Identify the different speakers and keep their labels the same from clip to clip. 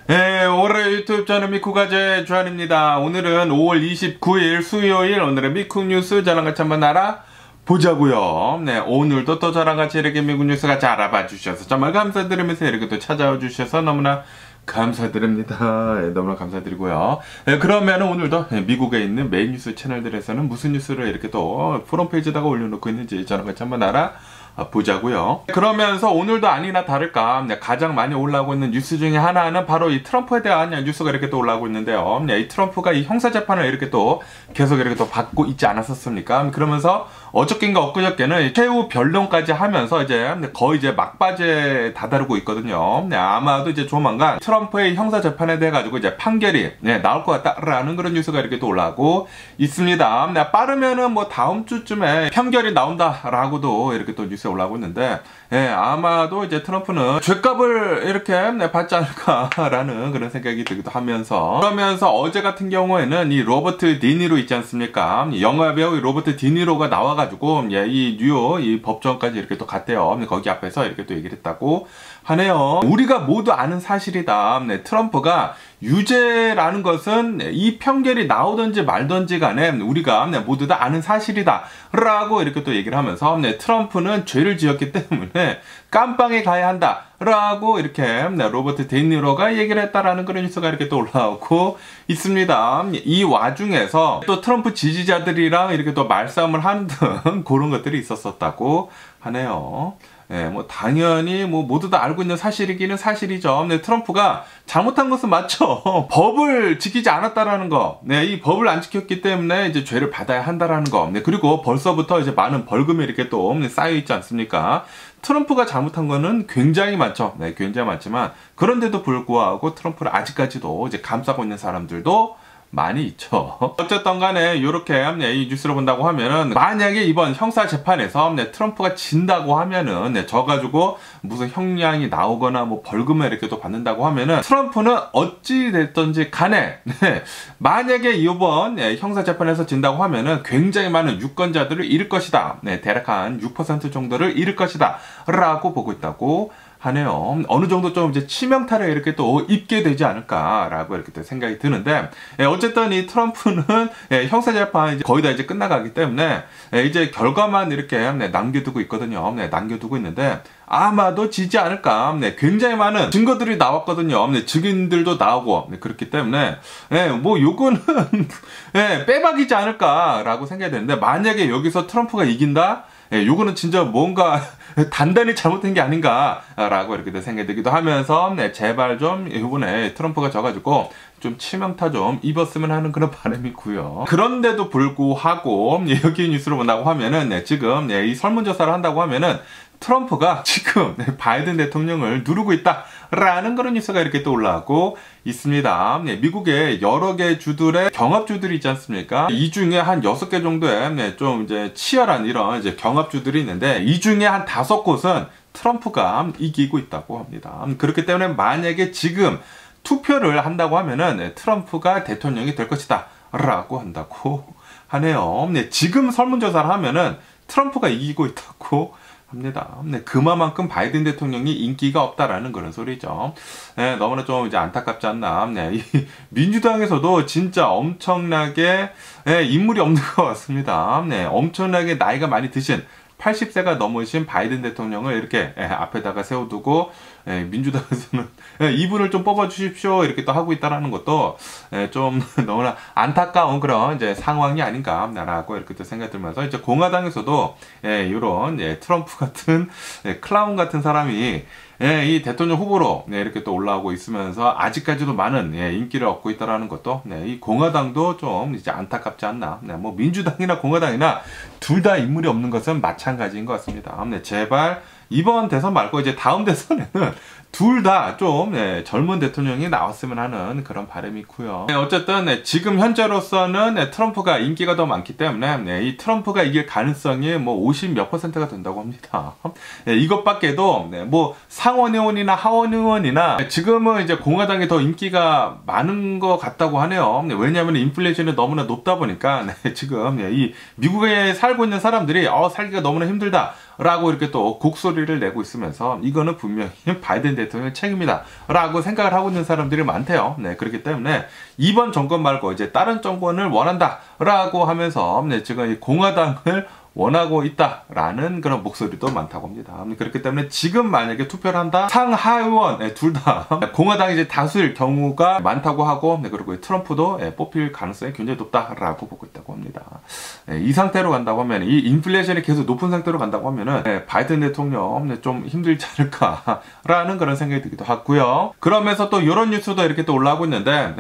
Speaker 1: 네, 올해 유튜브 저는 미쿠가제 주한입니다. 오늘은 5월 29일 수요일 오늘의 미쿠 뉴스 저랑 같이 한번 알아보자고요. 네, 오늘도 또 저랑 같이 이렇게 미국 뉴스 같이 알아봐 주셔서 정말 감사드리면서 이렇게 또 찾아와 주셔서 너무나 감사드립니다. 네, 너무나 감사드리고요. 네, 그러면 오늘도 미국에 있는 메인 뉴스 채널들에서는 무슨 뉴스를 이렇게 또 프론페이지에다가 올려놓고 있는지 저랑 같이 한번 보자고요. 그러면서 오늘도 아니나 다를까 가장 많이 올라오고 있는 뉴스 중에 하나는 바로 이 트럼프에 대한 뉴스가 이렇게 또 올라오고 있는데요. 이 트럼프가 이 형사재판을 이렇게 또 계속 이렇게 또 받고 있지 않았었습니까? 그러면서 어저께인가 엊그저께는 최후 변론까지 하면서 이제 거의 이제 막바지에 다다르고 있거든요. 아마도 이제 조만간 트럼프의 형사재판에 대해 가지고 이제 판결이 나올 것 같다라는 그런 뉴스가 이렇게 또 올라오고 있습니다. 빠르면은 뭐 다음 주쯤에 판결이 나온다라고도 이렇게 또 뉴스 올라오고 있는데, 아마도 이제 트럼프는 죗값을 이렇게 받지 않을까라는 그런 생각이 들기도 하면서, 그러면서 어제 같은 경우에는 이 로버트 디니로 있지 않습니까? 영화배우 로버트 디니로가 나와가지고 이 뉴욕 이 법정까지 이렇게 또 갔대요. 거기 앞에서 이렇게 또 얘기를 했다고 하네요. 우리가 모두 아는 사실이다. 트럼프가 유죄라는 것은 이 판결이 나오든지 말든지 간에 우리가 모두 다 아는 사실이다 라고 이렇게 또 얘기를 하면서 트럼프는 죄를 지었기 때문에 깜빵에 가야 한다 라고 이렇게 로버트 데니로가 얘기를 했다라는 그런 뉴스가 이렇게 또 올라오고 있습니다. 이 와중에서 또 트럼프 지지자들이랑 이렇게 또 말싸움을 하는 등 그런 것들이 있었다고 하네요. 뭐 당연히 뭐 모두 다 알고 있는 사실이기는 사실이죠. 근데 트럼프가 잘못한 것은 맞죠. 법을 지키지 않았다라는 거. 이 법을 안 지켰기 때문에 이제 죄를 받아야 한다라는 거. 그리고 벌써부터 이제 많은 벌금이 이렇게 또 쌓여 있지 않습니까? 트럼프가 잘못한 거는 굉장히 많죠. 굉장히 많지만 그런데도 불구하고 트럼프를 아직까지도 이제 감싸고 있는 사람들도 많이 있죠. 어쨌든 간에 이렇게 이 뉴스를 본다고 하면은 만약에 이번 형사 재판에서 트럼프가 진다고 하면은 져가지고 무슨 형량이 나오거나 뭐 벌금을 이렇게 또 받는다고 하면은 트럼프는 어찌 됐든지 간에 만약에 이번 형사 재판에서 진다고 하면은 굉장히 많은 유권자들을 잃을 것이다. 대략 한 6% 정도를 잃을 것이다 라고 보고 있다고 하네요. 어느 정도 좀 이제 치명타를 이렇게 또 입게 되지 않을까라고 이렇게 또 생각이 드는데, 어쨌든 이 트럼프는 형사재판 거의 다 이제 끝나가기 때문에 이제 결과만 이렇게 남겨두고 있거든요. 남겨두고 있는데 아마도 지지 않을까. 굉장히 많은 증거들이 나왔거든요. 증인들도 나오고 그렇기 때문에 뭐 요거는 빼박이지 않을까라고 생각이 되는데, 만약에 여기서 트럼프가 이긴다? 요거는 진짜 뭔가 단단히 잘못된 게 아닌가라고 이렇게 생각이 들기도 하면서 제발 좀 이번에 트럼프가 져가지고 좀 치명타 좀 입었으면 하는 그런 바람이 있고요. 그런데도 불구하고 여기 뉴스를 본다고 하면은 지금 이 설문조사를 한다고 하면은 트럼프가 지금 바이든 대통령을 누르고 있다라는 그런 뉴스가 이렇게 또 올라오고 있습니다. 미국의 여러 개 주들의 경합주들이 있지 않습니까? 이 중에 한 6개 정도의 좀 이제 치열한 이런 이제 경합주들이 있는데, 이 중에 한 5곳은 트럼프가 이기고 있다고 합니다. 그렇기 때문에 만약에 지금 투표를 한다고 하면은 트럼프가 대통령이 될 것이다 라고 한다고 하네요. 지금 설문조사를 하면은 트럼프가 이기고 있다고 합니다. 그만큼 바이든 대통령이 인기가 없다라는 그런 소리죠. 너무나 좀 이제 안타깝지 않나. 이 민주당에서도 진짜 엄청나게 인물이 없는 것 같습니다. 엄청나게 나이가 많이 드신 80세가 넘으신 바이든 대통령을 이렇게 앞에다가 세워두고 민주당에서는 이분을 좀 뽑아주십시오 이렇게 또 하고 있다라는 것도 좀 너무나 안타까운 그런 이제 상황이 아닌가라고 이렇게 또 생각이 들면서, 이제 공화당에서도 이런 트럼프 같은 클라운 같은 사람이 이 대통령 후보로 이렇게 또 올라오고 있으면서 아직까지도 많은 인기를 얻고 있다라는 것도 이 공화당도 좀 이제 안타깝지 않나. 뭐 민주당이나 공화당이나 둘 다 인물이 없는 것은 마찬가지인 것 같습니다. 제발 이번 대선 말고 이제 다음 대선에는 둘 다 좀 젊은 대통령이 나왔으면 하는 그런 바람이 있고요. 어쨌든 지금 현재로서는 트럼프가 인기가 더 많기 때문에 이 트럼프가 이길 가능성이 뭐 50 몇 %가 된다고 합니다. 이것밖에도 뭐 상원 의원이나 하원 의원이나 지금은 이제 공화당이 더 인기가 많은 것 같다고 하네요. 왜냐하면 인플레이션이 너무나 높다 보니까 지금 이 미국에 살고 있는 사람들이 살기가 너무나 힘들다 라고 이렇게 또 곡소리를 내고 있으면서 이거는 분명히 바이든 대통령 책임이다 라고 생각을 하고 있는 사람들이 많대요. 네, 그렇기 때문에 이번 정권 말고 이제 다른 정권을 원한다 라고 하면서 지금 이 공화당을 원하고 있다라는 그런 목소리도 많다고 합니다. 그렇기 때문에 지금 만약에 투표를 한다, 상하의원 둘 다 공화당이 이제 다수일 경우가 많다고 하고, 그리고 트럼프도 뽑힐 가능성이 굉장히 높다라고 보고 있다고 합니다. 이 상태로 간다고 하면, 이 인플레이션이 계속 높은 상태로 간다고 하면은 바이든 대통령 좀 힘들지 않을까라는 그런 생각이 들기도 하고요. 그러면서 또 이런 뉴스도 이렇게 또 올라오고 있는데,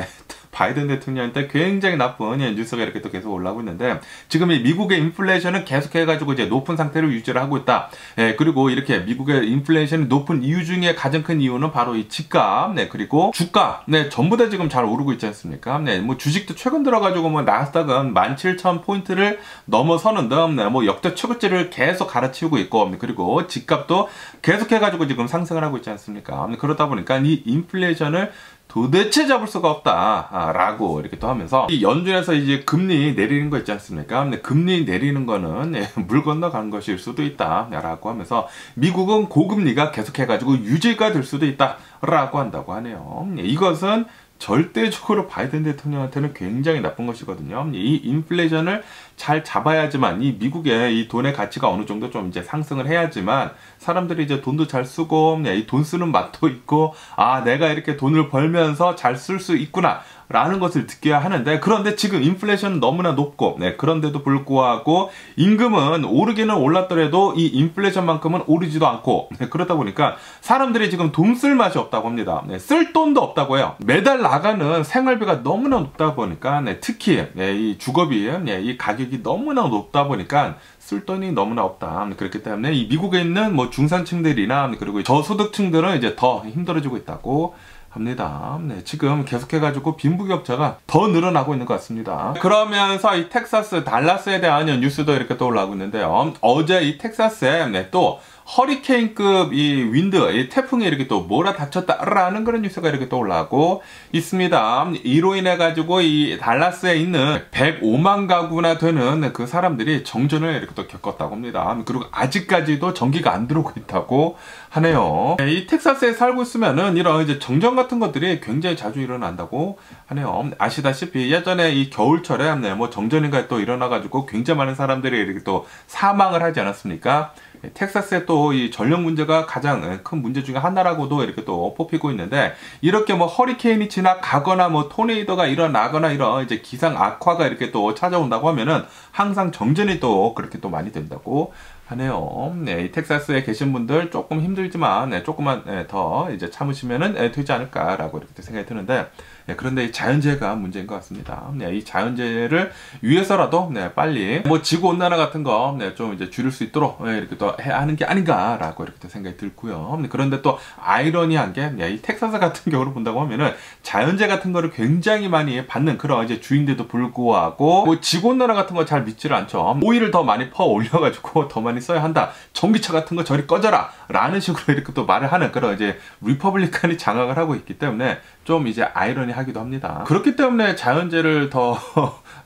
Speaker 1: 바이든 대통령한테 굉장히 나쁜 뉴스가 이렇게 또 계속 올라오고 있는데, 지금 이 미국의 인플레이션은 계속해가지고 이제 높은 상태를 유지를 하고 있다. 그리고 이렇게 미국의 인플레이션이 높은 이유 중에 가장 큰 이유는 바로 이 집값, 그리고 주가, 전부 다 지금 잘 오르고 있지 않습니까? 뭐 주식도 최근 들어가지고 뭐 나스닥은 17,000포인트를 넘어서는 등, 뭐 역대 최고치를 계속 갈아치우고 있고, 그리고 집값도 계속해가지고 지금 상승을 하고 있지 않습니까? 그러다 보니까 이 인플레이션을 도대체 잡을 수가 없다라고 이렇게 또 하면서, 이 연준에서 이제 금리 내리는 거 있지 않습니까? 근데 금리 내리는 거는 물 건너가는 것일 수도 있다라고 하면서 미국은 고금리가 계속해가지고 유지가 될 수도 있다라고 한다고 하네요. 이것은 절대적으로 바이든 대통령한테는 굉장히 나쁜 것이거든요. 이 인플레이션을 잘 잡아야지만, 이 미국의 이 돈의 가치가 어느 정도 좀 이제 상승을 해야지만 사람들이 이제 돈도 잘 쓰고, 이 돈 쓰는 맛도 있고, 아, 내가 이렇게 돈을 벌면서 잘 쓸 수 있구나 라는 것을 느껴야 하는데, 그런데 지금 인플레이션은 너무나 높고, 그런데도 불구하고 임금은 오르기는 올랐더라도 이 인플레이션만큼은 오르지도 않고, 그러다 보니까 사람들이 지금 돈 쓸 맛이 없다고 합니다. 쓸 돈도 없다고 해요. 매달 나가는 생활비가 너무나 높다 보니까, 특히 이 주거비, 이 가격이 너무나 높다 보니까 쓸 돈이 너무나 없다. 그렇기 때문에 이 미국에 있는 뭐 중산층들이나 그리고 저소득층들은 이제 더 힘들어지고 있다고 합니다. 지금 계속해가지고 빈부격차가 더 늘어나고 있는 것 같습니다. 그러면서 이 텍사스, 달라스에 대한 뉴스도 이렇게 또 올라오고 있는데요. 어제 이 텍사스에 또 허리케인급 이 윈드, 이 태풍이 이렇게 또 몰아닥쳤다라는 그런 뉴스가 이렇게 또 올라오고 있습니다. 이로 인해 가지고 이 달라스에 있는 105만 가구나 되는 그 사람들이 정전을 이렇게 또 겪었다고 합니다. 그리고 아직까지도 전기가 안 들어오고 있다고 하네요. 이 텍사스에 살고 있으면은 이런 이제 정전 같은 것들이 굉장히 자주 일어난다고 하네요. 아시다시피 예전에 이 겨울철에 뭐 정전인가 또 일어나가지고 굉장히 많은 사람들이 이렇게 또 사망을 하지 않았습니까? 텍사스의 또 이 전력 문제가 가장 큰 문제 중에 하나라고도 이렇게 또 뽑히고 있는데, 이렇게 뭐 허리케인이 지나가거나 뭐 토네이도가 일어나거나 이런 이제 기상 악화가 이렇게 또 찾아온다고 하면은 항상 정전이 또 그렇게 또 많이 된다고 하네요. 이 텍사스에 계신 분들 조금 힘들지만 조금만 더 이제 참으시면은 되지 않을까라고 이렇게 생각이 드는데, 그런데 이 자연재해가 문제인 것 같습니다. 이 자연재해를 위해서라도 빨리 뭐 지구온난화 같은 거 좀 이제 줄일 수 있도록 이렇게 또 해야 하는 게 아닌가라고 이렇게 또 생각이 들고요. 그런데 또 아이러니한 게, 이 텍사스 같은 경우를 본다고 하면은 자연재해 같은 거를 굉장히 많이 받는 그런 이제 주인데도 불구하고 뭐 지구온난화 같은 거 잘 믿지를 않죠. 오일을 더 많이 퍼 올려가지고 더 많이 써야 한다. 전기차 같은 거 저리 꺼져라 라는 식으로 이렇게 또 말을 하는 그런 이제 리퍼블리칸이 장악을 하고 있기 때문에 좀 이제 아이러니하기도 합니다. 그렇기 때문에 자연재해를 더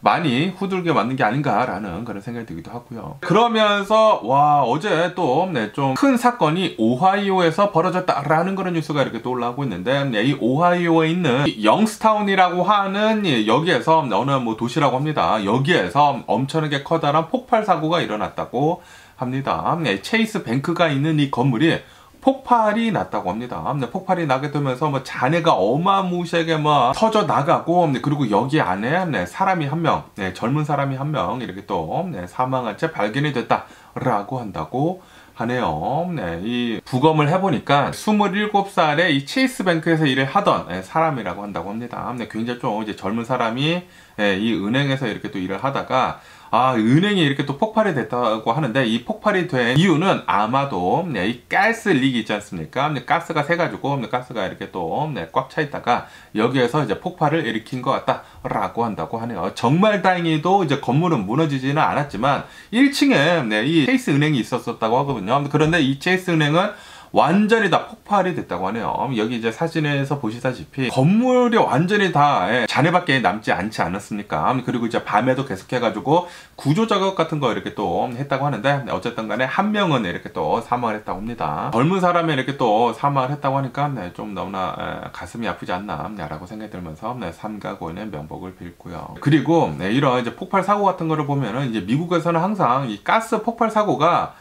Speaker 1: 많이 후들겨 맞는 게 아닌가라는 그런 생각이 들기도 하고요. 그러면서 와, 어제 또 좀 큰 사건이 오하이오에서 벌어졌다라는 그런 뉴스가 이렇게 또 올라오고 있는데, 이 오하이오에 있는 영스타운이라고 하는 여기에서 어느 뭐 도시라고 합니다. 여기에서 엄청나게 커다란 폭발 사고가 일어났다고 합니다. 체이스 뱅크가 있는 이 건물이 폭발이 났다고 합니다. 폭발이 나게 되면서 뭐 잔해가 어마무시하게 뭐 터져 나가고, 그리고 여기 안에 사람이 한 명, 젊은 사람이 한 명 이렇게 또 사망한 채 발견이 됐다라고 한다고 하네요. 이 부검을 해보니까 27살의 이 체이스 뱅크에서 일을 하던 사람이라고 한다고 합니다. 굉장히 좀 이제 젊은 사람이 이 은행에서 이렇게 또 일을 하다가 은행이 이렇게 또 폭발이 됐다고 하는데, 이 폭발이 된 이유는 아마도 이 가스 릭이 있지 않습니까? 가스가 새가지고 가스가 이렇게 또 꽉 차 있다가 여기에서 이제 폭발을 일으킨 것 같다라고 한다고 하네요. 정말 다행히도 이제 건물은 무너지지는 않았지만 1층에 이 체이스 은행이 있었다고 하거든요. 그런데 이 체이스 은행은 완전히 다 폭발이 됐다고 하네요. 여기 이제 사진에서 보시다시피 건물이 완전히 다 잔해밖에 남지 않지 않았습니까? 그리고 이제 밤에도 계속해가지고 구조 작업 같은 거 이렇게 또 했다고 하는데, 어쨌든 간에 한 명은 이렇게 또 사망을 했다고 합니다. 젊은 사람이 이렇게 또 사망을 했다고 하니까 좀 너무나 가슴이 아프지 않나 라고 생각이 들면서 삼가 고인의 명복을 빌고요. 그리고 이런 이제 폭발 사고 같은 거를 보면은 이제 미국에서는 항상 이 가스 폭발 사고가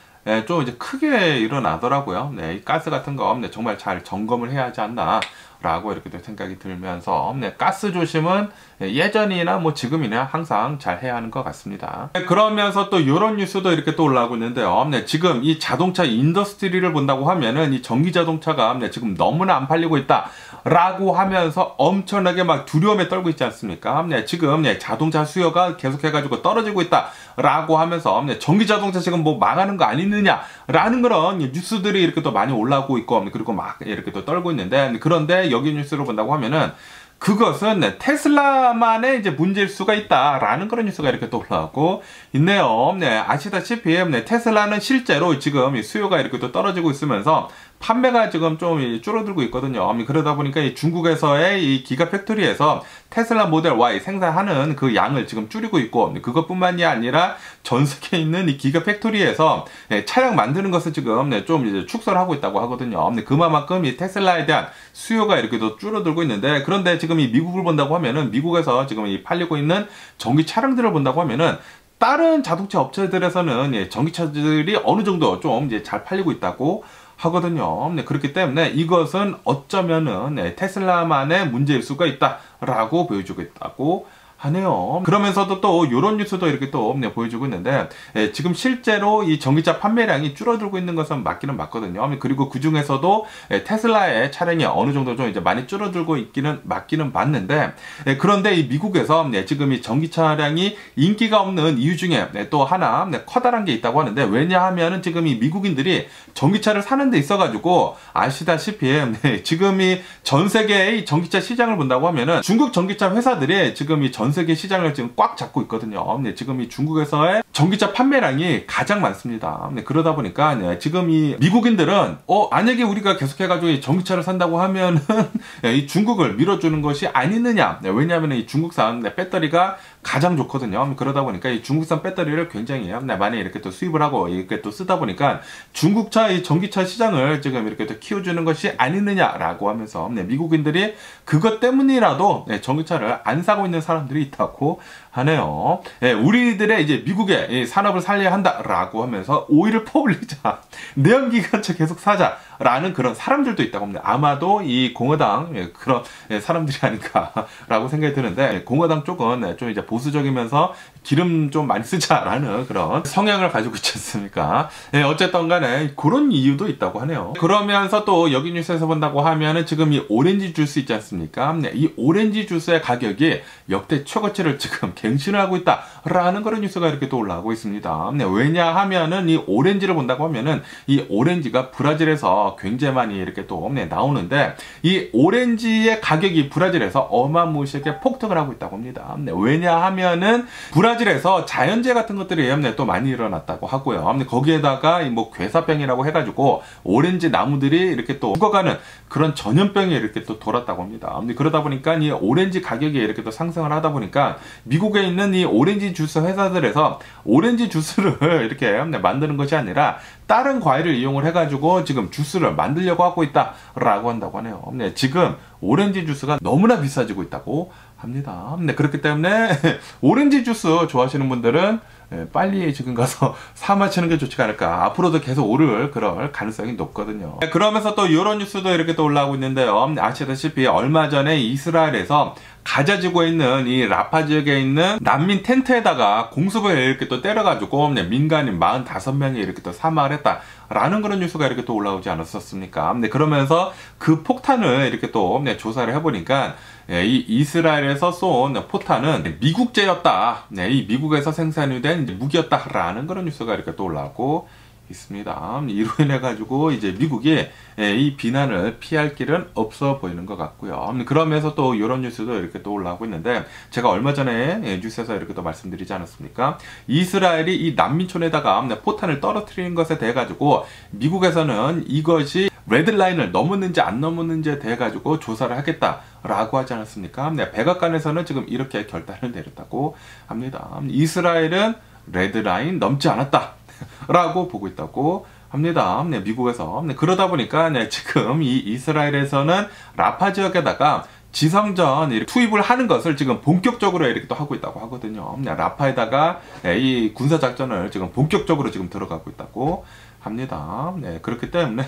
Speaker 1: 좀 이제 크게 일어나더라고요. 이 가스 같은 거 정말 잘 점검을 해야 하지 않나 라고 이렇게 생각이 들면서 가스 조심은 예전이나 뭐 지금이나 항상 잘 해야 하는 것 같습니다. 그러면서 또 이런 뉴스도 이렇게 또 올라오고 있는데요. 지금 이 자동차 인더스트리를 본다고 하면은 이 전기 자동차가 지금 너무나 안 팔리고 있다 라고 하면서 엄청나게 막 두려움에 떨고 있지 않습니까? 지금 자동차 수요가 계속해가지고 떨어지고 있다 라고 하면서 전기 자동차 지금 뭐 망하는 거 아니느냐 라는 그런 뉴스들이 이렇게 또 많이 올라오고 있고, 그리고 막 이렇게 또 떨고 있는데, 그런데 여기 뉴스를 본다고 하면은 그것은 테슬라만의 이제 문제일 수가 있다라는 그런 뉴스가 이렇게 또 올라오고 있네요. 아시다시피 테슬라는 실제로 지금 수요가 이렇게 또 떨어지고 있으면서 판매가 지금 좀 줄어들고 있거든요. 그러다 보니까 이 중국에서의 이 기가 팩토리에서 테슬라 모델 Y 생산하는 그 양을 지금 줄이고 있고, 그것뿐만이 아니라 전 세계에 있는 이 기가 팩토리에서 차량 만드는 것을 지금 좀 이제 축소를 하고 있다고 하거든요. 그만큼 이 테슬라에 대한 수요가 이렇게 또 줄어들고 있는데, 그런데 지금 이 미국을 본다고 하면은 미국에서 지금 이 팔리고 있는 전기 차량들을 본다고 하면은 다른 자동차 업체들에서는 전기차들이 어느 정도 좀 이제 잘 팔리고 있다고 하거든요. 그렇기 때문에 이것은 어쩌면은 테슬라만의 문제일 수가 있다라고 보여주고 있다고 하네요. 그러면서도 또 이런 뉴스도 이렇게 또 보여주고 있는데, 지금 실제로 이 전기차 판매량이 줄어들고 있는 것은 맞기는 맞거든요. 그리고 그 중에서도 테슬라의 차량이 어느 정도 좀 이제 많이 줄어들고 있기는 맞기는 맞는데, 그런데 이 미국에서 지금 이 전기 차량이 인기가 없는 이유 중에 또 하나 커다란 게 있다고 하는데, 왜냐하면은 지금 이 미국인들이 전기차를 사는 데 있어가지고 아시다시피 지금 이 전 세계의 전기차 시장을 본다고 하면은 중국 전기차 회사들이 지금 이 전 세계 시장을 지금 꽉 잡고 있거든요. 지금 이 중국에서의 전기차 판매량이 가장 많습니다. 그러다 보니까 지금 이 미국인들은 만약에 우리가 계속해가지고 이 전기차를 산다고 하면은 이 중국을 밀어주는 것이 아니느냐. 왜냐하면 이 중국산 배터리가 가장 좋거든요. 그러다 보니까 이 중국산 배터리를 굉장히 많이 이렇게 또 수입을 하고 이렇게 또 쓰다 보니까 중국차 이 전기차 시장을 지금 이렇게 또 키워주는 것이 아니느냐라고 하면서 미국인들이 그것 때문이라도 전기차를 안 사고 있는 사람들이 있다고 하네요. 우리들의 이제 미국의 산업을 살려야 한다라고 하면서 오일을 퍼올리자, 내연기관차 계속 사자라는 그런 사람들도 있다고 합니다. 아마도 이 공화당 그런 사람들이 아닐까라고 생각이 드는데, 공화당 쪽은 좀 이제 보수적이면서 기름 좀 많이 쓰자라는 그런 성향을 가지고 있지 않습니까? 어쨌든 간에 그런 이유도 있다고 하네요. 그러면서 또 여기 뉴스에서 본다고 하면은 지금 이 오렌지 주스 있지 않습니까? 이 오렌지 주스의 가격이 역대 최고치를 지금 갱신을 하고 있다라는 그런 뉴스가 이렇게 또 올라오고 있습니다. 왜냐하면은 이 오렌지를 본다고 하면은 이 오렌지가 브라질에서 굉장히 많이 이렇게 또 나오는데, 이 오렌지의 가격이 브라질에서 어마무시하게 폭등을 하고 있다고 합니다. 왜냐하면은 브라질에서 자연재해 같은 것들이 또 많이 일어났다고 하고요. 거기에다가 뭐 괴사병이라고 해가지고 오렌지 나무들이 이렇게 또 죽어가는 그런 전염병이 이렇게 또 돌았다고 합니다. 그러다 보니까 이 오렌지 가격이 이렇게 또 상승을 하다 보니까 미국에 있는 이 오렌지 주스 회사들에서 오렌지 주스를 이렇게 만드는 것이 아니라 다른 과일을 이용을 해가지고 지금 주스를 만들려고 하고 있다라고 한다고 하네요. 지금 오렌지 주스가 너무나 비싸지고 있다고 합니다. 그렇기 때문에 오렌지 주스 좋아하시는 분들은 빨리 지금 가서 사 마시는 게 좋지 않을까. 앞으로도 계속 오를 그럴 가능성이 높거든요. 그러면서 또 이런 뉴스도 이렇게 또 올라오고 있는데요. 아시다시피 얼마 전에 이스라엘에서 가자 지구에 있는 이 라파 지역에 있는 난민 텐트에다가 공습을 이렇게 또 때려가지고 민간인 45명이 이렇게 또 사망을 했다라는 그런 뉴스가 이렇게 또 올라오지 않았었습니까? 그러면서 그 폭탄을 이렇게 또 조사를 해보니까 이 이스라엘에서 쏜 포탄은 미국제였다. 이 미국에서 생산이 된 무기였다라는 그런 뉴스가 이렇게 또 올라오고 있습니다. 이로 인해 가지고 이제 미국이 이 비난을 피할 길은 없어 보이는 것 같고요. 그러면서 또 이런 뉴스도 이렇게 또 올라오고 있는데, 제가 얼마 전에 뉴스에서 이렇게 또 말씀드리지 않았습니까? 이스라엘이 이 난민촌에다가 포탄을 떨어뜨리는 것에 대해 가지고 미국에서는 이것이 레드라인을 넘었는지 안 넘었는지에 대해 가지고 조사를 하겠다라고 하지 않았습니까? 네, 백악관에서는 지금 이렇게 결단을 내렸다고 합니다. 이스라엘은 레드라인 넘지 않았다 라고 보고 있다고 합니다. 네, 미국에서. 네, 그러다 보니까 네, 지금 이 이스라엘에서는 라파 지역에다가 지상전 투입을 하는 것을 지금 본격적으로 이렇게 또 하고 있다고 하거든요. 네, 라파에다가 이 군사작전을 지금 본격적으로 지금 들어가고 있다고 합니다. 네, 그렇기 때문에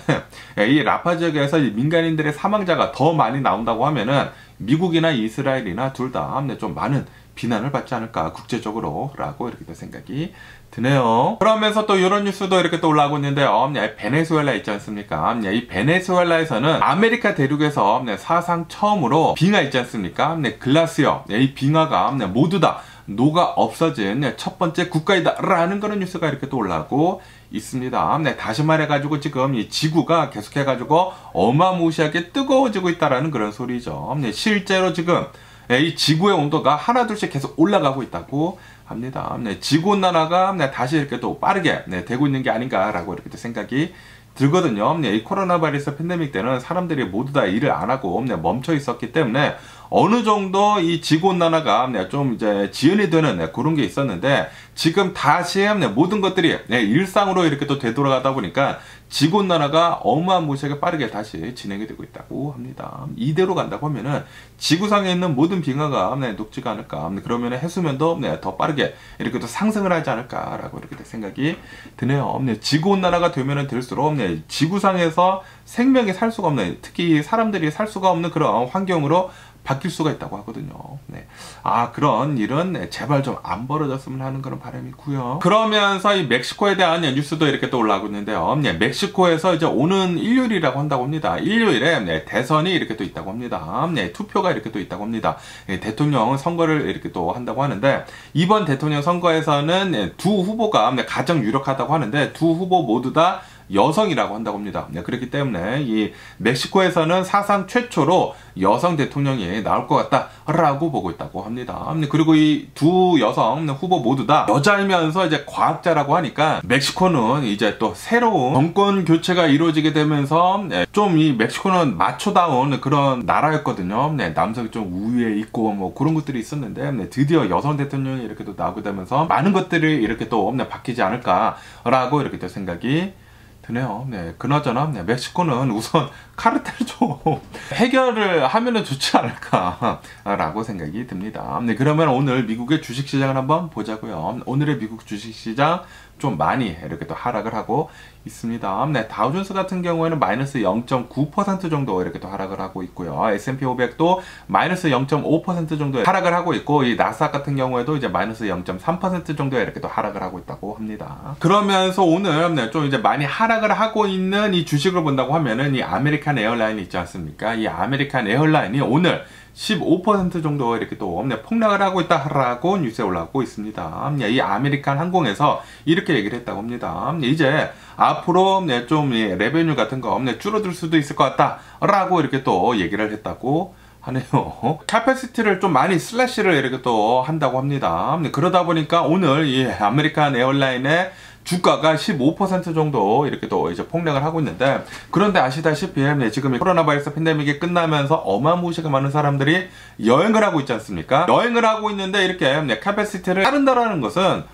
Speaker 1: 이 라파 지역에서 이 민간인들의 사망자가 더 많이 나온다고 하면은 미국이나 이스라엘이나 둘 다 좀 많은 비난을 받지 않을까 국제적으로 라고 이렇게 또 생각이 드네요. 그러면서 또 이런 뉴스도 이렇게 또 올라오고 있는데요. 베네수엘라 있지 않습니까? 이 베네수엘라에서는 아메리카 대륙에서 사상 처음으로 빙하 있지 않습니까? 글라시어, 이 빙하가 모두 다 녹아 없어진 첫 번째 국가이다 라는 그런 뉴스가 이렇게 또 올라오고 있습니다. 다시 말해가지고 지금 이 지구가 계속해가지고 어마무시하게 뜨거워지고 있다라는 그런 소리죠. 실제로 지금 이 지구의 온도가 하나둘씩 계속 올라가고 있다고 합니다. 지구온난화가 다시 이렇게 또 빠르게 되고 있는 게 아닌가라고 이렇게 생각이 들거든요. 이 코로나 바이러스 팬데믹 때는 사람들이 모두 다 일을 안 하고 멈춰 있었기 때문에 어느 정도 이 지구온난화가 좀 이제 지연이 되는 그런 게 있었는데 지금 다시 모든 것들이 일상으로 이렇게 또 되돌아가다 보니까 지구온난화가 어마무시하게 빠르게 다시 진행이 되고 있다고 합니다. 이대로 간다고 하면은 지구상에 있는 모든 빙하가 녹지가 않을까. 그러면 해수면도 더 빠르게 이렇게 또 상승을 하지 않을까라고 이렇게 생각이 드네요. 지구온난화가 되면은 될수록 지구상에서 생명이 살 수가 없는, 특히 사람들이 살 수가 없는 그런 환경으로 바뀔 수가 있다고 하거든요. 네. 그런 일은 제발 좀 안 벌어졌으면 하는 그런 바람이고요. 그러면서 이 멕시코에 대한 뉴스도 이렇게 또 올라오고 있는데요. 멕시코에서 이제 오는 일요일이라고 한다고 합니다. 일요일에 대선이 이렇게 또 있다고 합니다. 투표가 이렇게 또 있다고 합니다. 대통령 선거를 이렇게 또 한다고 하는데 이번 대통령 선거에서는 두 후보가 가장 유력하다고 하는데 두 후보 모두 다 여성이라고 한다고 합니다. 그렇기 때문에 이 멕시코에서는 사상 최초로 여성 대통령이 나올 것 같다라고 보고 있다고 합니다. 그리고 이 두 여성 후보 모두 다 여자이면서 이제 과학자라고 하니까 멕시코는 이제 또 새로운 정권 교체가 이루어지게 되면서 좀 이 멕시코는 마초다운 그런 나라였거든요. 남성이 좀 우위에 있고 뭐 그런 것들이 있었는데 드디어 여성 대통령이 이렇게 또 나오게 되면서 많은 것들이 이렇게 또 바뀌지 않을까라고 이렇게 또 생각이 드네요. 그나저나 멕시코는 우선 카르텔 좀 해결을 하면은 좋지 않을까라고 생각이 듭니다. 그러면 오늘 미국의 주식시장을 한번 보자고요. 오늘의 미국 주식시장 좀 많이 이렇게 또 하락을 하고 있습니다. 다우존스 같은 경우에는 마이너스 0.9% 정도 이렇게 또 하락을 하고 있고요. S&P 500도 마이너스 0.5% 정도 하락을 하고 있고, 이 나스닥 같은 경우에도 이제 마이너스 0.3% 정도 이렇게 또 하락을 하고 있다고 합니다. 그러면서 오늘 좀 이제 많이 하락을 하고 있는 이 주식을 본다고 하면은 이 아메리칸 에어라인이 있지 않습니까? 이 아메리칸 에어라인이 오늘 15% 정도 이렇게 또 폭락을 하고 있다라고 뉴스에 올라오고 있습니다. 이 아메리칸 항공에서 이렇게 얘기를 했다고 합니다. 이제 앞으로 좀 레베뉴 같은 거 줄어들 수도 있을 것 같다라고 이렇게 또 얘기를 했다고 하네요. 캐패시티를 좀 많이 슬래시를 이렇게 또 한다고 합니다. 그러다 보니까 오늘 이 아메리칸 에어라인의 주가가 15% 정도 이렇게 또 이제 폭락을 하고 있는데, 그런데 아시다시피 지금 코로나 바이러스 팬데믹이 끝나면서 어마무시하게 많은 사람들이 여행을 하고 있지 않습니까? 여행을 하고 있는데 이렇게 캐패시티를 자른다라는 것은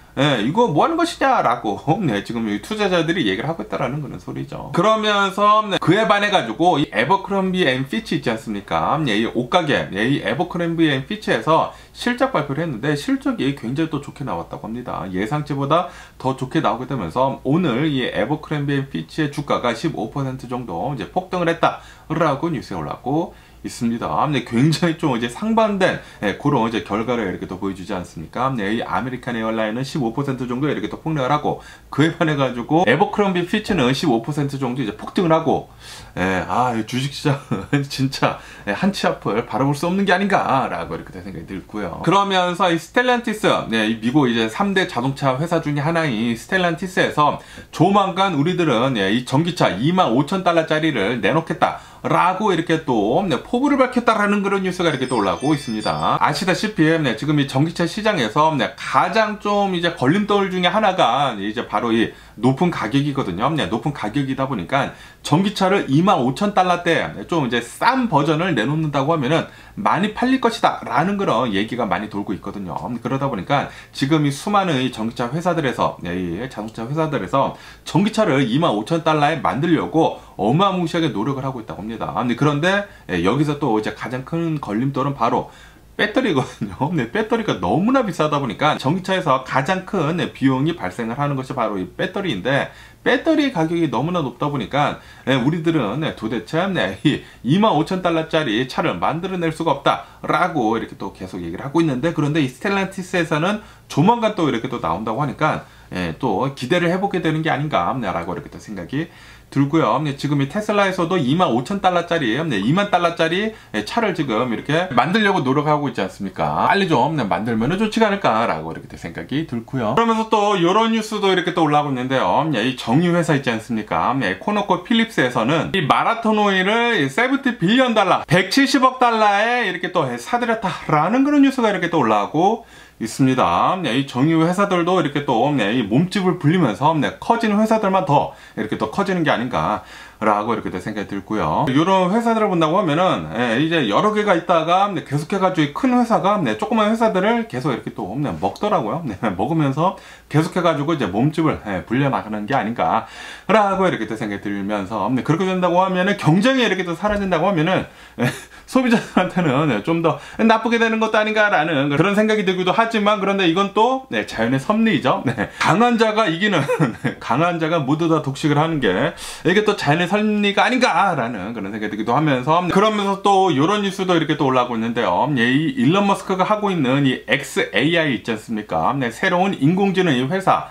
Speaker 1: 이거 뭐 하는 것이냐라고 지금 투자자들이 얘기를 하고 있다라는 그런 소리죠. 그러면서 그에 반해가지고 이 에버크롬비 앤 피치 있지 않습니까? 이 옷가게 이 에버크롬비 앤 피치에서 실적 발표를 했는데 실적이 굉장히 또 좋게 나왔다고 합니다. 예상치보다 더 좋게 나오게 되면서 오늘 이 에버크롬비 앤 피치의 주가가 15% 정도 이제 폭등을 했다라고 뉴스에 올랐고 있습니다. 굉장히 좀 이제 상반된 그런 이제 결과를 이렇게 또 보여주지 않습니까? 이 아메리칸 에어라인은 15% 정도 이렇게 또 폭락을 하고, 그에 반해가지고 에버크롬비 피치는 15% 정도 이제 폭등을 하고, 주식시장은 진짜 한치 앞을 바라볼 수 없는 게 아닌가라고 이렇게 생각이 들고요. 그러면서 이 스텔란티스, 이 미국 이제 3대 자동차 회사 중에 하나인 스텔란티스에서 조만간 우리들은 이 전기차 25,000달러짜리를 내놓겠다 라고 이렇게 또 포부를 밝혔다라는 그런 뉴스가 이렇게 또 올라오고 있습니다. 아시다시피 지금 이 전기차 시장에서 가장 좀 이제 걸림돌 중에 하나가 이제 바로 이 높은 가격이거든요. 높은 가격이다 보니까 전기차를 25,000달러대 좀 이제 싼 버전을 내놓는다고 하면은 많이 팔릴 것이다 라는 그런 얘기가 많이 돌고 있거든요. 그러다 보니까 지금 이 수많은 이 전기차 회사들에서 이 자동차 회사들에서 전기차를 25,000달러에 만들려고 어마무시하게 노력을 하고 있다고 합니다. 그런데 여기서 또 이제 가장 큰 걸림돌은 바로 배터리거든요. 배터리가 너무나 비싸다 보니까 전기차에서 가장 큰 비용이 발생을 하는 것이 바로 이 배터리인데, 배터리 가격이 너무나 높다 보니까 우리들은 도대체 이 25,000달러짜리 차를 만들어낼 수가 없다 라고 이렇게 또 계속 얘기를 하고 있는데, 그런데 이 스텔란티스에서는 조만간 또 이렇게 또 나온다고 하니까 또 기대를 해보게 되는 게 아닌가 라고 이렇게 또 생각이 들고요. 지금 이 테슬라에서도 25,000달러짜리 20,000달러짜리 차를 지금 이렇게 만들려고 노력하고 있지 않습니까? 빨리 좀 만들면 좋지가 않을까 라고 이렇게 생각이 들고요. 그러면서 또 이런 뉴스도 이렇게 또 올라오고 있는데요. 이 정유회사 있지 않습니까? 코노코 필립스에서는 이 마라톤 오일을 $70 빌리언 170억 달러에 이렇게 또 사들였다라는 그런 뉴스가 이렇게 또 올라오고 있습니다. 이 정유 회사들도 이렇게 또 이 몸집을 불리면서 커지는 회사들만 더 이렇게 또 커지는 게 아닌가 라고 이렇게 생각이 들고요. 이런 회사들을 본다고 하면은 이제 여러 개가 있다가 계속해가지고 큰 회사가 조그만 회사들을 계속 이렇게 또 먹더라고요. 먹으면서 계속해가지고 이제 몸집을 불려나가는 게 아닌가 라고 이렇게 또 생각이 들면서, 그렇게 된다고 하면은 경쟁이 이렇게 또 사라진다고 하면은 소비자들한테는 좀 더 나쁘게 되는 것도 아닌가라는 그런 생각이 들기도 하지만, 그런데 이건 또 자연의 섭리죠. 강한 자가 이기는 강한 자가 모두 다 독식을 하는 게 이게 또 자연의 섭리가 아닌가라는 그런 생각이 들기도 하면서, 그러면서 또 이런 뉴스도 이렇게 또 올라오고 있는데요. 이 일론 머스크가 하고 있는 이 XAI 있지 않습니까? 새로운 인공지능 회사,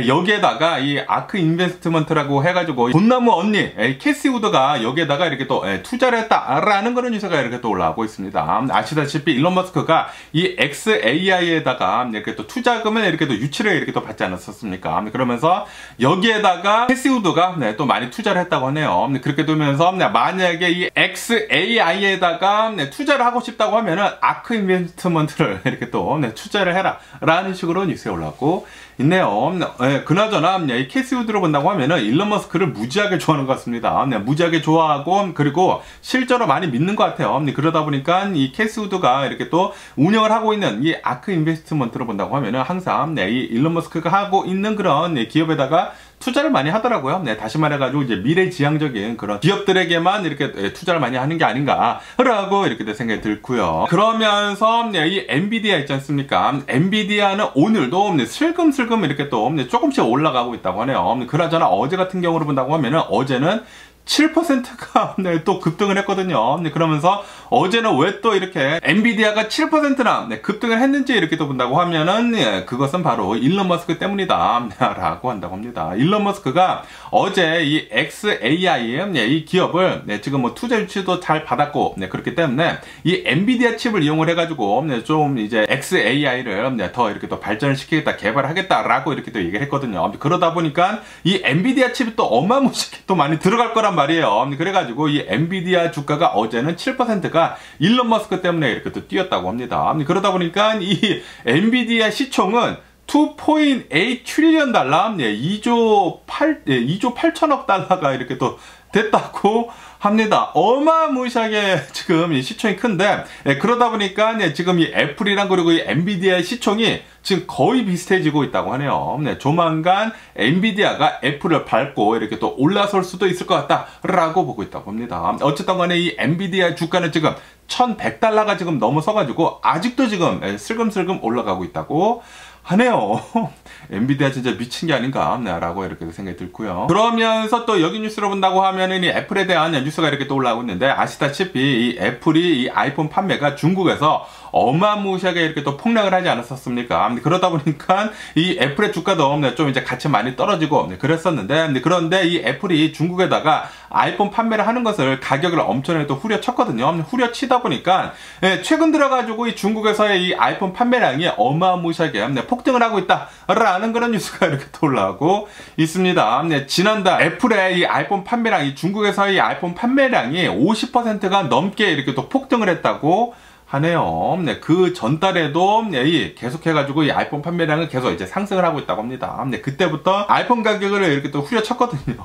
Speaker 1: 여기에다가 이 아크 인베스트먼트라고 해가지고 돈나무 언니 캐시 우드가 여기에다가 이렇게 또 투자를 했다라는 그런 뉴스가 이렇게 또 올라오고 있습니다. 아시다시피 일론 머스크가 이 XAI에다가 이렇게 또 투자금을 이렇게 또 유치를 이렇게 또 받지 않았었습니까? 그러면서 여기에다가 캐시 우드가 또 많이 투자를 했다고 하네요. 그렇게 되면서 만약에 이 XAI에다가 투자를 하고 싶다고 하면은 아크 인베스트먼트를 이렇게 또 투자를 해라 라는 식으로 뉴스가 올라왔고 있네요. 그나저나 이 캐시 우드로 본다고 하면은 일론 머스크를 무지하게 좋아하는 것 같습니다. 무지하게 좋아하고, 그리고 실제로 많이 믿는 것 같아요. 그러다 보니까 이 캐시 우드가 이렇게 또 운영을 하고 있는 이 아크 인베스트먼트로 본다고 하면은 항상 이 일론 머스크가 하고 있는 그런 기업에다가 투자를 많이 하더라고요. 다시 말해가지고 이제 미래지향적인 그런 기업들에게만 이렇게 투자를 많이 하는 게 아닌가라고 이렇게 생각이 들고요. 그러면서 이 엔비디아 있지 않습니까? 엔비디아는 오늘도 슬금슬금 이렇게 또 조금씩 올라가고 있다고 하네요. 그나저나 어제 같은 경우로 본다고 하면은 어제는 7%가 또 급등을 했거든요. 그러면서 어제는 왜 또 이렇게 엔비디아가 7%나 급등을 했는지 이렇게 또 본다고 하면은 그것은 바로 일론 머스크 때문이다 라고 한다고 합니다. 일론 머스크가 어제 이 XAI 이 기업을 지금 뭐 투자 유치도 잘 받았고 그렇기 때문에 이 엔비디아 칩을 이용을 해가지고 좀 이제 XAI를 더 이렇게 또 발전을 시키겠다, 개발하겠다라고 이렇게 또 얘기를 했거든요. 그러다 보니까 이 엔비디아 칩이 또 어마무시하게 또 많이 들어갈 거란 말이에요. 그래가지고 이 엔비디아 주가가 어제는 7%가 일론 머스크 때문에 이렇게 또 뛰었다고 합니다. 그러다 보니까 이 엔비디아 시총은 2.8 트릴리언 달러, 2조 8천억 달러가 이렇게 또 됐다고 합니다. 어마무시하게 지금 이 시총이 큰데, 그러다 보니까 지금 이 애플이랑 그리고 이 엔비디아의 시총이 지금 거의 비슷해지고 있다고 하네요. 조만간 엔비디아가 애플을 밟고 이렇게 또 올라설 수도 있을 것 같다라고 보고 있다고 합니다. 어쨌든 간에 이 엔비디아 주가는 지금 1,100달러가 지금 넘어서가지고 아직도 지금 슬금슬금 올라가고 있다고 하네요. 엔비디아 진짜 미친 게 아닌가 라고 이렇게 생각이 들고요. 그러면서 또 여기 뉴스를 본다고 하면은 이 애플에 대한 뉴스가 이렇게 또 올라오고 있는데, 아시다시피 이 애플이 이 아이폰 판매가 중국에서 어마무시하게 이렇게 또 폭락을 하지 않았었습니까? 그러다 보니까 이 애플의 주가도 좀 이제 같이 많이 떨어지고 그랬었는데, 그런데 이 애플이 중국에다가 아이폰 판매를 하는 것을 가격을 엄청나게 또 후려쳤거든요. 후려치다 보니까 최근 들어가지고 이 중국에서의 이 아이폰 판매량이 어마무시하게 폭등을 하고 있다라는 그런 뉴스가 이렇게 또 올라오고 있습니다. 지난달 애플의 이 아이폰 판매량, 이 중국에서의 아이폰 판매량이 50%가 넘게 이렇게 또 폭등을 했다고 하네요. 그 전달에도 계속해가지고 이 아이폰 판매량은 계속 이제 상승을 하고 있다고 합니다. 그때부터 아이폰 가격을 이렇게 또 후려쳤거든요.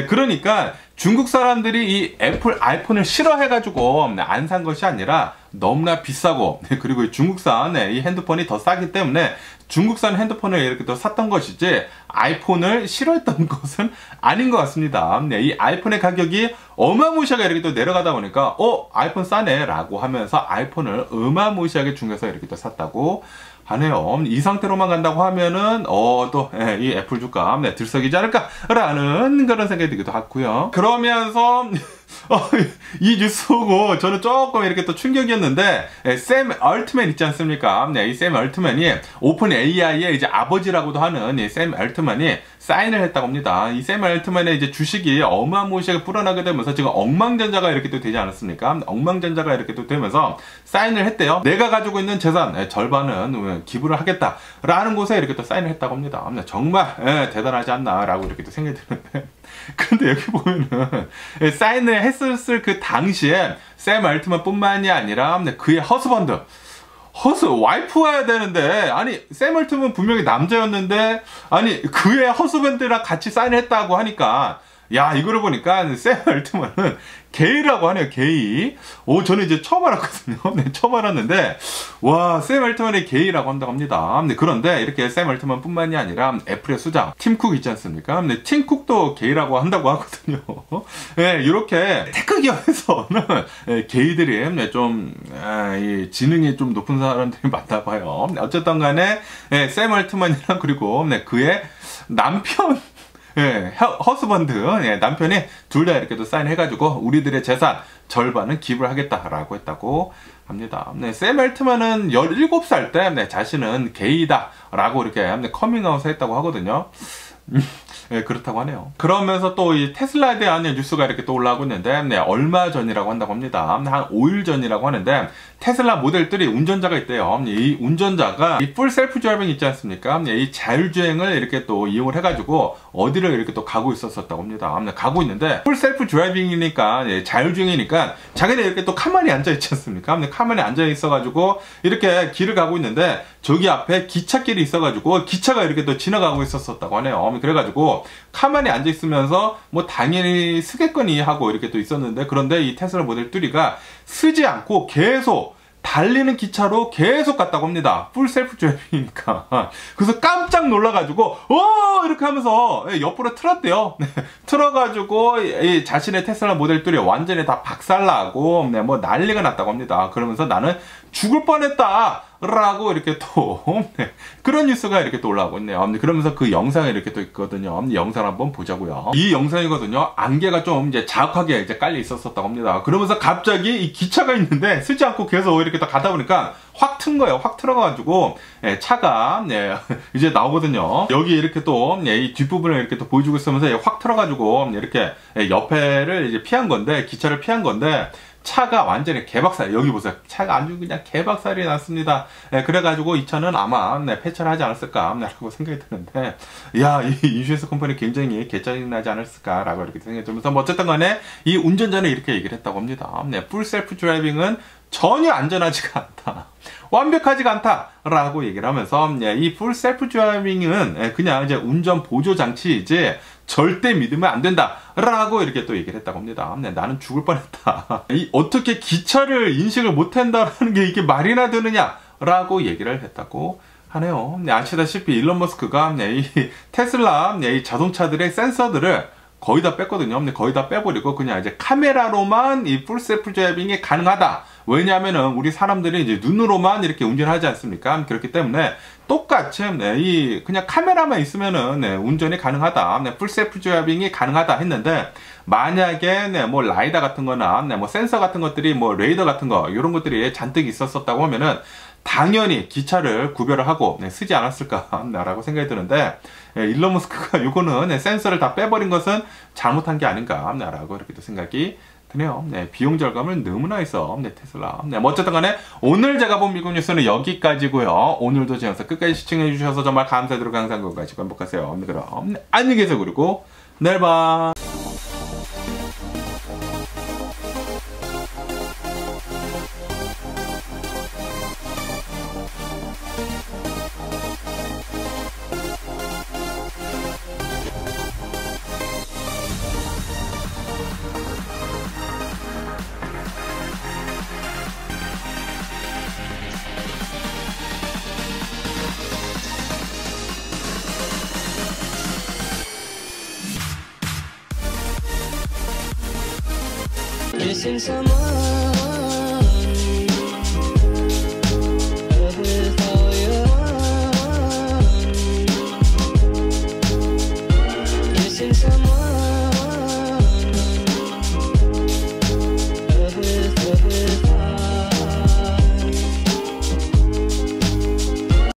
Speaker 1: 그러니까 중국 사람들이 이 애플 아이폰을 싫어해가지고 안 산 것이 아니라 너무나 비싸고, 그리고 중국산 이 핸드폰이 더 싸기 때문에 중국산 핸드폰을 이렇게 또 샀던 것이지 아이폰을 싫어했던 것은 아닌 것 같습니다. 이 아이폰의 가격이 어마무시하게 이렇게 또 내려가다 보니까 아이폰 싸네 라고 하면서 아이폰을 어마무시하게 중국에서 이렇게 또 샀다고 하네요. 이 상태로만 간다고 하면은 또 이 애플 주가 들썩이지 않을까라는 그런 생각이 들기도 하고요. 그러면서 이 뉴스 보고 저는 조금 이렇게 또 충격이었는데, 샘 얼트맨 있지 않습니까? 이 샘 얼트맨이 오픈 AI의 이제 아버지라고도 하는 이 샘 얼트맨이 사인을 했다고 합니다. 이 샘 얼트맨의 이제 주식이 어마무시하게 불어나게 되면서 지금 억만장자가 이렇게 또 되지 않았습니까? 억만장자가 이렇게 또 되면서 사인을 했대요. 내가 가지고 있는 재산 절반은 기부를 하겠다라는 곳에 이렇게 또 사인을 했다고 합니다. 정말 대단하지 않나라고 이렇게 또 생각이 드는데, 그런데 여기 보면은 사인을 했을 그 당시에 샘 얼트만 뿐만이 아니라 그의 허스번드, 와이프가 되는데, 아니 샘 얼트만 분명히 남자였는데 아니 그의 허스밴드랑 같이 사인했다고 하니까, 야, 이거를 보니까 샘 얼트만은 게이라고 하네요. 게이. 저는 이제 처음 알았거든요. 처음 알았는데, 와, 샘 얼트만이 게이라고 한다고 합니다. 그런데 이렇게 샘 얼트만 뿐만이 아니라 애플의 수장 팀 쿡 있지 않습니까? 팀 쿡도 게이라고 한다고 하거든요. 이렇게 테크 기업에서는 게이들이 좀 이 지능이 좀 높은 사람들이 많나 봐요. 어쨌든 간에 샘 얼트만이랑 그리고 그의 남편, 허스번드, 남편이 둘 다 이렇게 또 사인해가지고 우리들의 재산 절반은 기부를 하겠다라고 했다고 합니다. 샘 얼트만은 17살 때 자신은 게이다라고 이렇게 커밍아웃을 했다고 하거든요. 그렇다고 하네요. 그러면서 또 이 테슬라에 대한 뉴스가 이렇게 또 올라오고 있는데, 얼마 전이라고 한다고 합니다. 한 5일 전이라고 하는데, 테슬라 모델 3 운전자가 있대요. 이 운전자가 이 풀 셀프 드라이빙 있지 않습니까? 이 자율주행을 이렇게 또 이용을 해가지고 어디를 이렇게 또 가고 있었다고 합니다. 가고 있는데, 풀 셀프 드라이빙이니까, 자율주행이니까 자기는 이렇게 또 가만히 앉아 있지 않습니까? 가만히 앉아 있어가지고 이렇게 길을 가고 있는데, 저기 앞에 기찻길이 있어가지고 기차가 이렇게 또 지나가고 있었다고 하네요. 그래가지고 가만히 앉아 있으면서 뭐 당연히 쓰겠거니 하고 이렇게 또 있었는데, 그런데 이 테슬라 모델 3가 쓰지 않고 계속 달리는 기차로 계속 갔다고 합니다. 풀 셀프 드라이빙이니까. 그래서 깜짝 놀라가지고 이렇게 하면서 옆으로 틀었대요. 틀어가지고 자신의 테슬라 모델 3 완전히 다 박살나고 뭐 난리가 났다고 합니다. 그러면서 나는 죽을 뻔했다 라고 이렇게 또 그런 뉴스가 이렇게 또 올라오고 있네요. 그러면서 그 영상이 이렇게 또 있거든요. 영상 한번 보자고요. 이 영상이거든요. 안개가 좀 이제 자욱하게 이제 깔려 있었다고 합니다. 그러면서 갑자기 이 기차가 있는데 쓰지 않고 계속 이렇게 또 가다 보니까 확 튼 거예요. 확 틀어가지고 차가 이제 나오거든요. 여기 이렇게 또 이 뒷부분을 이렇게 또 보여주고 있으면서 확 틀어가지고 이렇게 옆에를 이제 피한 건데, 기차를 피한 건데, 차가 완전히 개박살, 여기 보세요. 차가 아주 그냥 개박살이 났습니다. 그래가지고 이 차는 아마 폐차를 하지 않았을까 라고 생각이 드는데, 야, 이 인슈런스 컴퍼니 굉장히 개짜증 나지 않았을까 라고 이렇게 생각이 들면서, 뭐 어쨌든 간에 이 운전자는 이렇게 얘기를 했다고 합니다. 풀 셀프 드라이빙은 전혀 안전하지가 않다, 완벽하지가 않다 라고 얘기를 하면서, 이 풀 셀프 드라이빙은 그냥 이제 운전 보조 장치이지 절대 믿으면 안 된다 라고 이렇게 또 얘기를 했다고 합니다. 나는 죽을 뻔했다. 어떻게 기차를 인식을 못한다라는 게 이게 말이나 되느냐 라고 얘기를 했다고 하네요. 아시다시피 일론 머스크가 이 테슬라 이 자동차들의 센서들을 거의 다 뺐거든요. 근데 거의 다 빼버리고 그냥 이제 카메라로만 이 풀 셀프 드라이빙이 가능하다. 왜냐하면은 우리 사람들이 이제 눈으로만 이렇게 운전하지 않습니까? 그렇기 때문에 똑같이 이 그냥 카메라만 있으면은 운전이 가능하다, 풀 셀프 드라이빙이 가능하다 했는데, 만약에 뭐 라이다 같은 거나 뭐 센서 같은 것들이 뭐 레이더 같은 거 이런 것들이 잔뜩 있었다고 하면은 당연히 기차를 구별을 하고 쓰지 않았을까라고 생각이 드는데, 일론 머스크가 이거는 센서를 다 빼버린 것은 잘못한 게 아닌가라고 이렇게 또 생각이 드네요. 비용 절감을 너무나 해서 테슬라. 뭐 어쨌든 간에 오늘 제가 본 미국 뉴스는 여기까지고요. 오늘도 제 영상 끝까지 시청해 주셔서 정말 감사드리고 항상 건강하시고 행복하세요. 그럼 안녕히 계세요. 그리고 내일 봐.
Speaker 2: Missing someone